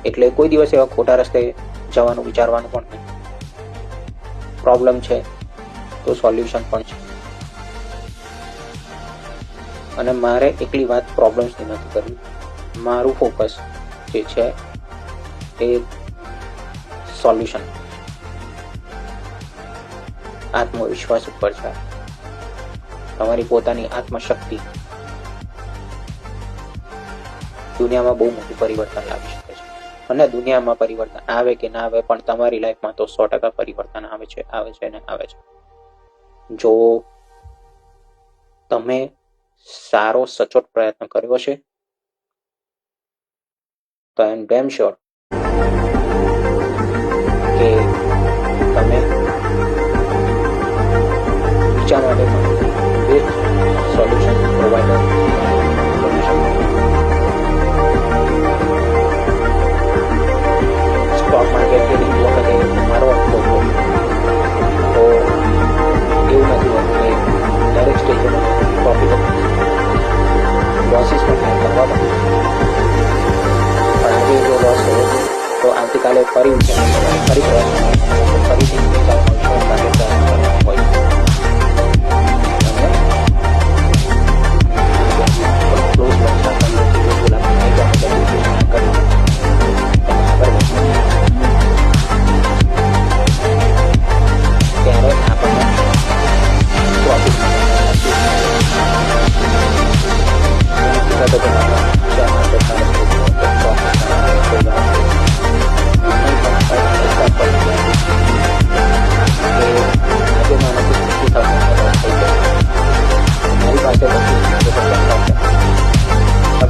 એટલે કોઈ દિવસ એવા ખોટા રસ્તે જવાનું વિચારવાનું પણ નહીં. પ્રોબ્લેમ છે તો સોલ્યુશન પણ છે. અને મારે એકલી વાત પ્રોબ્લેમ્સની નથી કરવી. મારું ફોકસ જે છે એ સોલ્યુશન, આત્મવિશ્વાસ ઉપર છે. તમારી પોતાની આત્મશક્તિ દુનિયામાં બહુ મોટું પરિવર્તન લાવી શકે છે. અને દુનિયામાં પરિવર્તન આવે કે ના આવે, પણ તમારી લાઈફમાં તો 100% પરિવર્તન આવે છે ને આવે છે. જો તમે સારો સચોટ પ્રયત્ન કર્યો છે તો આઈ એમ ડેમ શ્યોર કે તમે બીજા માટે પણ બેસ્ટ સોલ્યુશન પ્રોવાઈડર બની શકો. સ્ટોક માર્કેટ ટ્રેડિંગ વખતે મારો અનુભવ તો એવું નથી હોતું કે દરેક સ્ટેજમાં પ્રોફિટ લોસીસ પણ કરવા પડે. પણ આજે જો લોસ થયો તો આવતીકાલે ફરી ફરીથી